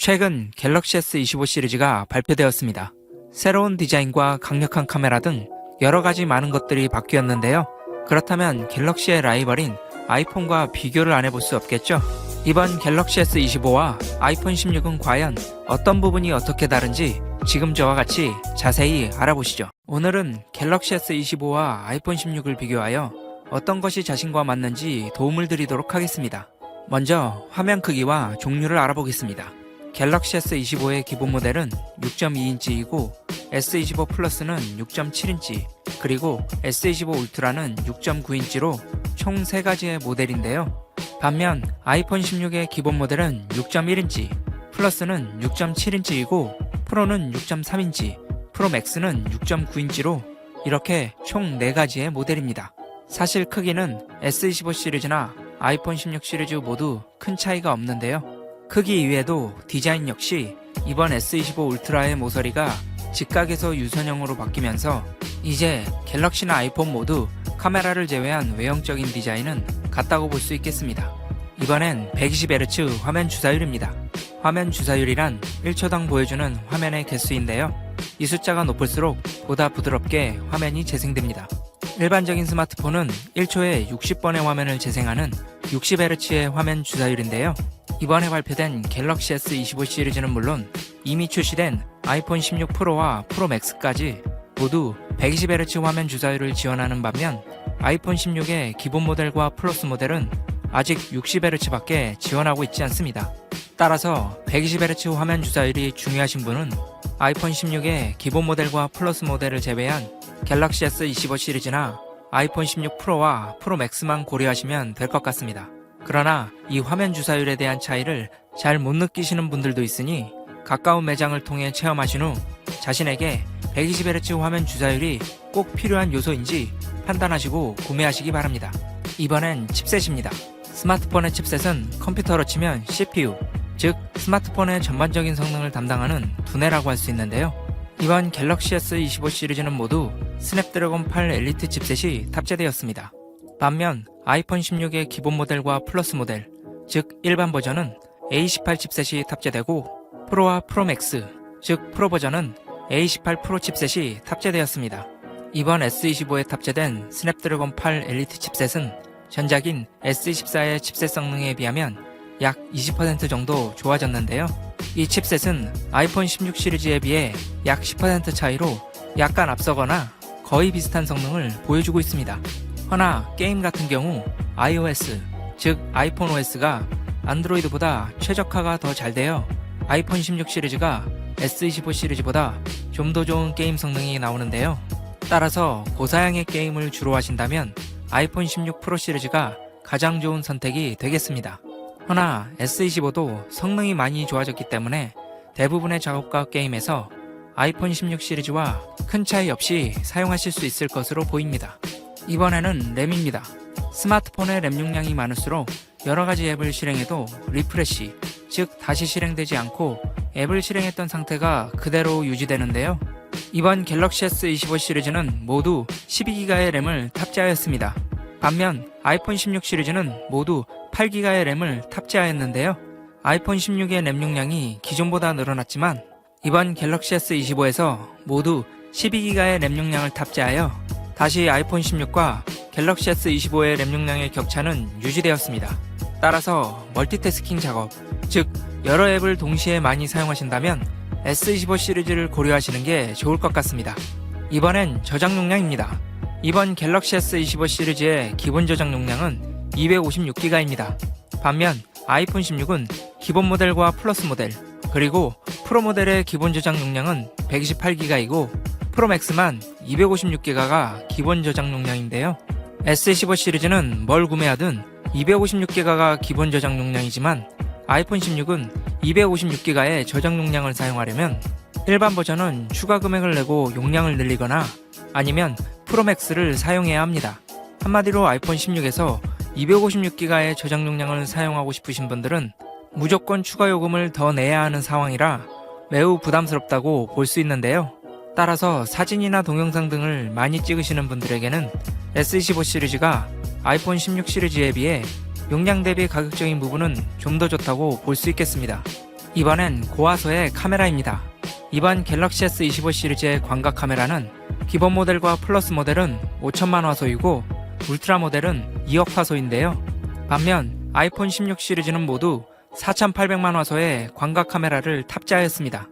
최근 갤럭시 S25 시리즈가 발표되었습니다. 새로운 디자인과 강력한 카메라 등 여러가지 많은 것들이 바뀌었는데요. 그렇다면 갤럭시의 라이벌인 아이폰과 비교를 안 해볼 수 없겠죠? 이번 갤럭시 S25와 아이폰 16은 과연 어떤 부분이 어떻게 다른지 지금 저와 같이 자세히 알아보시죠. 오늘은 갤럭시 S25와 아이폰 16을 비교하여 어떤 것이 자신과 맞는지 도움을 드리도록 하겠습니다. 먼저 화면 크기와 종류를 알아보겠습니다. 갤럭시 S25의 기본 모델은 6.2인치이고 S25 플러스는 6.7인치, 그리고 S25 울트라는 6.9인치로 총 3가지의 모델인데요. 반면 아이폰 16의 기본 모델은 6.1인치, 플러스는 6.7인치이고 프로는 6.3인치, 프로 맥스는 6.9인치로 이렇게 총 4가지의 모델입니다. 사실 크기는 S25 시리즈나 아이폰 16 시리즈 모두 큰 차이가 없는데요. 크기 이외에도 디자인 역시 이번 S25 울트라의 모서리가 직각에서 유선형으로 바뀌면서 이제 갤럭시나 아이폰 모두 카메라를 제외한 외형적인 디자인은 같다고 볼 수 있겠습니다. 이번엔 120Hz 화면 주사율입니다. 화면 주사율이란 1초당 보여주는 화면의 개수인데요. 이 숫자가 높을수록 보다 부드럽게 화면이 재생됩니다. 일반적인 스마트폰은 1초에 60번의 화면을 재생하는 60Hz의 화면 주사율인데요. 이번에 발표된 갤럭시 S25 시리즈는 물론 이미 출시된 아이폰 16 프로와 프로 맥스까지 모두 120Hz 화면 주사율을 지원하는 반면 아이폰 16의 기본 모델과 플러스 모델은 아직 60Hz밖에 지원하고 있지 않습니다. 따라서 120Hz 화면 주사율이 중요하신 분은 아이폰 16의 기본 모델과 플러스 모델을 제외한 갤럭시 S25 시리즈나 아이폰 16 프로와 프로 맥스만 고려하시면 될 것 같습니다. 그러나 이 화면 주사율에 대한 차이를 잘 못 느끼시는 분들도 있으니 가까운 매장을 통해 체험하신 후 자신에게 120Hz 화면 주사율이 꼭 필요한 요소인지 판단하시고 구매하시기 바랍니다. 이번엔 칩셋입니다. 스마트폰의 칩셋은 컴퓨터로 치면 CPU, 즉 스마트폰의 전반적인 성능을 담당하는 두뇌라고 할 수 있는데요. 이번 갤럭시 S25 시리즈는 모두 스냅드래곤 8 엘리트 칩셋이 탑재되었습니다. 반면 아이폰 16의 기본 모델과 플러스 모델, 즉 일반 버전은 A18 칩셋이 탑재되고 프로와 프로 맥스, 즉 프로 버전은 A18 프로 칩셋이 탑재되었습니다. 이번 S25에 탑재된 스냅드래곤 8 엘리트 칩셋은 전작인 S24의 칩셋 성능에 비하면 약 20% 정도 좋아졌는데요. 이 칩셋은 아이폰 16 시리즈에 비해 약 10% 차이로 약간 앞서거나 거의 비슷한 성능을 보여주고 있습니다. 허나 게임 같은 경우 iOS, 즉 아이폰 OS가 안드로이드보다 최적화가 더 잘 되어 아이폰 16 시리즈가 S25 시리즈보다 좀 더 좋은 게임 성능이 나오는데요. 따라서 고사양의 게임을 주로 하신다면 아이폰 16 프로 시리즈가 가장 좋은 선택이 되겠습니다. 허나 S25도 성능이 많이 좋아졌기 때문에 대부분의 작업과 게임에서 아이폰 16 시리즈와 큰 차이 없이 사용하실 수 있을 것으로 보입니다. 이번에는 램입니다. 스마트폰의 램 용량이 많을수록 여러가지 앱을 실행해도 리프레시, 즉 다시 실행되지 않고 앱을 실행했던 상태가 그대로 유지되는데요. 이번 갤럭시 S25 시리즈는 모두 12기가의 램을 탑재하였습니다. 반면 아이폰 16 시리즈는 모두 8기가의 램을 탑재하였는데요. 아이폰 16의 램 용량이 기존보다 늘어났지만 이번 갤럭시 S25에서 모두 12기가의 램 용량을 탑재하여 다시 아이폰 16과 갤럭시 S25의 램 용량의 격차는 유지되었습니다. 따라서 멀티태스킹 작업, 즉 여러 앱을 동시에 많이 사용하신다면 S25 시리즈를 고려하시는 게 좋을 것 같습니다. 이번엔 저장 용량입니다. 이번 갤럭시 S25 시리즈의 기본 저장 용량은 256기가입니다. 반면 아이폰 16은 기본 모델과 플러스 모델, 그리고 프로 모델의 기본 저장 용량은 128기가이고 프로 맥스만 256기가가 기본 저장 용량인데요. S25 시리즈는 뭘 구매하든 256기가가 기본 저장 용량이지만 아이폰 16은 256기가의 저장 용량을 사용하려면 일반 버전은 추가 금액을 내고 용량을 늘리거나 아니면 프로맥스를 사용해야 합니다. 한마디로 아이폰 16에서 256기가의 저장 용량을 사용하고 싶으신 분들은 무조건 추가 요금을 더 내야 하는 상황이라 매우 부담스럽다고 볼 수 있는데요. 따라서 사진이나 동영상 등을 많이 찍으시는 분들에게는 S25 시리즈가 아이폰 16 시리즈에 비해 용량 대비 가격적인 부분은 좀 더 좋다고 볼 수 있겠습니다. 이번엔 고화소의 카메라입니다. 이번 갤럭시 S25 시리즈의 광각 카메라는 기본 모델과 플러스 모델은 5천만 화소이고 울트라 모델은 2억 화소인데요. 반면 아이폰 16 시리즈는 모두 4,800만 화소의 광각 카메라를 탑재하였습니다.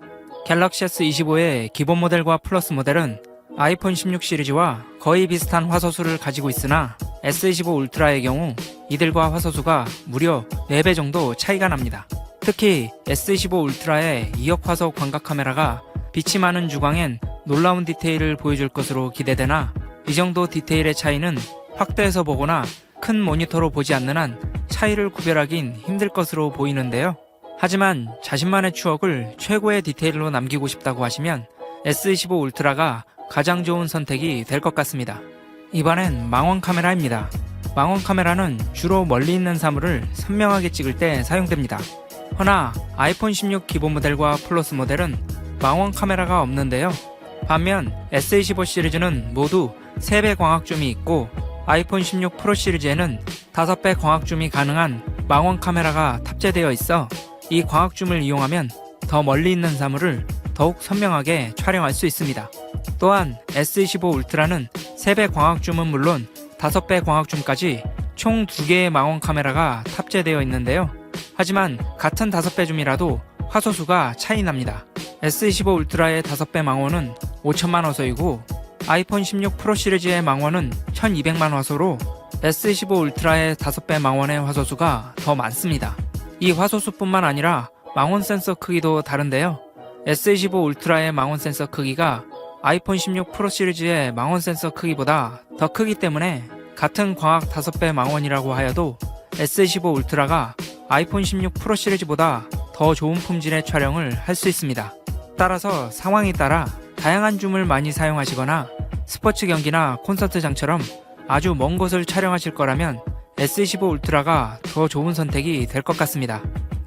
갤럭시 S25의 기본 모델과 플러스 모델은 아이폰 16 시리즈와 거의 비슷한 화소수를 가지고 있으나 S25 울트라의 경우 이들과 화소수가 무려 4배 정도 차이가 납니다. 특히 S25 울트라의 2억 화소 광각 카메라가 빛이 많은 주광엔 놀라운 디테일을 보여줄 것으로 기대되나 이 정도 디테일의 차이는 확대해서 보거나 큰 모니터로 보지 않는 한 차이를 구별하긴 힘들 것으로 보이는데요. 하지만 자신만의 추억을 최고의 디테일로 남기고 싶다고 하시면 S25 울트라가 가장 좋은 선택이 될 것 같습니다. 이번엔 망원 카메라입니다. 망원 카메라는 주로 멀리 있는 사물을 선명하게 찍을 때 사용됩니다. 허나 아이폰 16 기본 모델과 플러스 모델은 망원 카메라가 없는데요. 반면 S25 시리즈는 모두 3배 광학줌이 있고 아이폰 16 프로 시리즈에는 5배 광학줌이 가능한 망원 카메라가 탑재되어 있어 이 광학줌을 이용하면 더 멀리 있는 사물을 더욱 선명하게 촬영할 수 있습니다. 또한 S25 울트라는 3배 광학줌은 물론 5배 광학줌까지 총 2개의 망원 카메라가 탑재되어 있는데요. 하지만 같은 5배 줌이라도 화소수가 차이 납니다. S25 울트라의 5배 망원은 5천만 화소이고 아이폰 16 프로 시리즈의 망원은 1200만 화소로 S25 울트라의 5배 망원의 화소수가 더 많습니다. 이 화소수뿐만 아니라 망원 센서 크기도 다른데요. S25 울트라의 망원 센서 크기가 아이폰 16 프로 시리즈의 망원 센서 크기보다 더 크기 때문에 같은 광학 5배 망원이라고 하여도 S25 울트라가 아이폰 16 프로 시리즈보다 더 좋은 품질의 촬영을 할 수 있습니다. 따라서 상황에 따라 다양한 줌을 많이 사용하시거나 스포츠 경기나 콘서트장처럼 아주 먼 곳을 촬영하실 거라면 S25 울트라가 더 좋은 선택이 될 것 같습니다.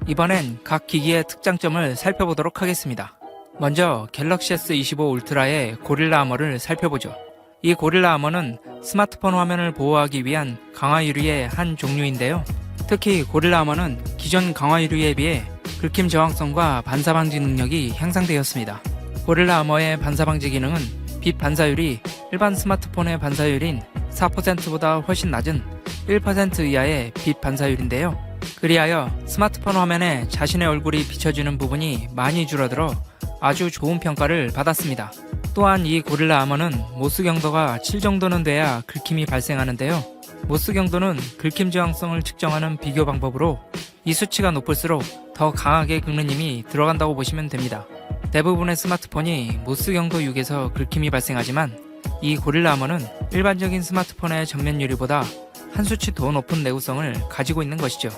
이번엔 각 기기의 특장점을 살펴보도록 하겠습니다. 먼저 갤럭시 S25 울트라의 고릴라 아머를 살펴보죠. 이 고릴라 아머는 스마트폰 화면을 보호하기 위한 강화 유리의 한 종류인데요. 특히 고릴라 아머는 기존 강화 유리에 비해 긁힘 저항성과 반사 방지 능력이 향상되었습니다. 고릴라 아머의 반사 방지 기능은 빛 반사율이 일반 스마트폰의 반사율인 4%보다 훨씬 낮은 1% 이하의 빛 반사율인데요. 그리하여 스마트폰 화면에 자신의 얼굴이 비춰지는 부분이 많이 줄어들어 아주 좋은 평가를 받았습니다. 또한 이 고릴라 아머는 모스 경도가 7 정도는 돼야 긁힘이 발생하는데요. 모스 경도는 긁힘 저항성을 측정하는 비교 방법으로 이 수치가 높을수록 더 강하게 긁는 힘이 들어간다고 보시면 됩니다. 대부분의 스마트폰이 모스 경도 6에서 긁힘이 발생하지만 이 고릴라 아머는 일반적인 스마트폰의 전면 유리보다 한 수치 더 높은 내구성을 가지고 있는 것이죠.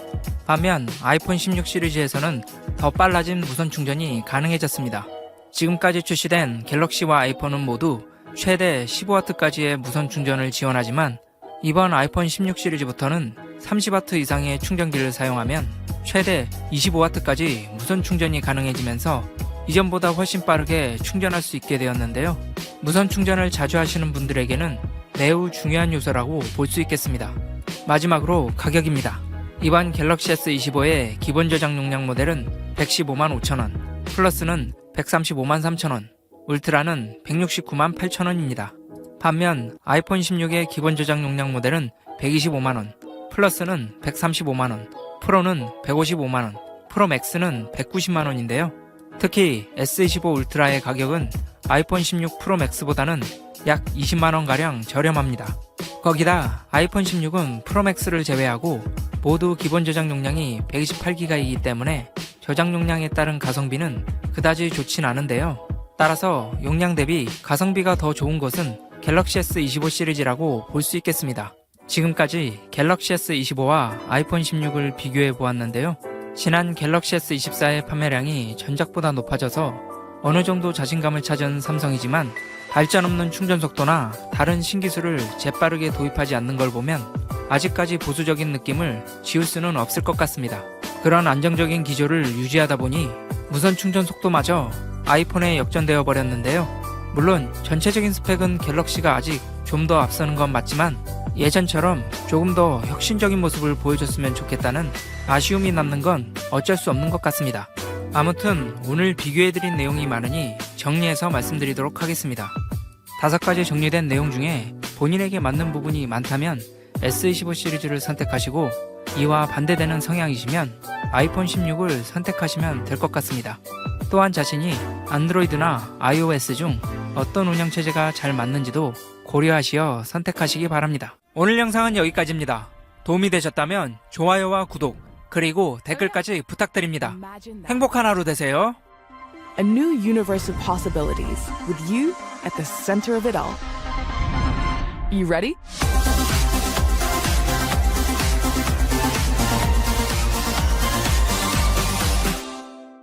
반면 아이폰 16 시리즈에서는 더 빨라진 무선 충전이 가능해졌습니다. 지금까지 출시된 갤럭시와 아이폰은 모두 최대 15W까지의 무선 충전을 지원하지만 이번 아이폰 16 시리즈부터는 30W 이상의 충전기를 사용하면 최대 25W까지 무선 충전이 가능해지면서 이전보다 훨씬 빠르게 충전할 수 있게 되었는데요. 무선 충전을 자주 하시는 분들에게는 매우 중요한 요소라고 볼 수 있겠습니다. 마지막으로 가격입니다. 이번 갤럭시 S25의 기본 저장 용량 모델은 115만 5천원, 플러스는 135만 3천원, 울트라는 169만 8천원입니다. 반면 아이폰 16의 기본 저장 용량 모델은 125만원, 플러스는 135만원, 프로는 155만원, 프로 맥스는 190만원인데요. 특히 S25 울트라의 가격은 아이폰 16 프로 맥스보다는 약 20만원가량 저렴합니다. 거기다 아이폰 16은 프로 맥스를 제외하고 모두 기본 저장 용량이 128기가이기 때문에 저장 용량에 따른 가성비는 그다지 좋진 않은데요. 따라서 용량 대비 가성비가 더 좋은 것은 갤럭시 S25 시리즈라고 볼 수 있겠습니다. 지금까지 갤럭시 S25와 아이폰 16을 비교해 보았는데요. 지난 갤럭시 S24의 판매량이 전작보다 높아져서 어느 정도 자신감을 찾은 삼성이지만 발전 없는 충전 속도나 다른 신기술을 재빠르게 도입하지 않는 걸 보면 아직까지 보수적인 느낌을 지울 수는 없을 것 같습니다. 그런 안정적인 기조를 유지하다 보니 무선 충전 속도마저 아이폰에 역전되어 버렸는데요. 물론 전체적인 스펙은 갤럭시가 아직 좀 더 앞서는 건 맞지만 예전처럼 조금 더 혁신적인 모습을 보여줬으면 좋겠다는 아쉬움이 남는 건 어쩔 수 없는 것 같습니다. 아무튼 오늘 비교해드린 내용이 많으니 정리해서 말씀드리도록 하겠습니다. 5가지 정리된 내용 중에 본인에게 맞는 부분이 많다면 S25 시리즈를 선택하시고 이와 반대되는 성향이시면 아이폰 16을 선택하시면 될 것 같습니다. 또한 자신이 안드로이드나 iOS 중 어떤 운영체제가 잘 맞는지도 고려하시어 선택하시기 바랍니다. 오늘 영상은 여기까지입니다. 도움이 되셨다면 좋아요와 구독, 그리고 댓글까지 부탁드립니다. 행복한 하루 되세요. A new universe of possibilities with you at the center of it all. You ready?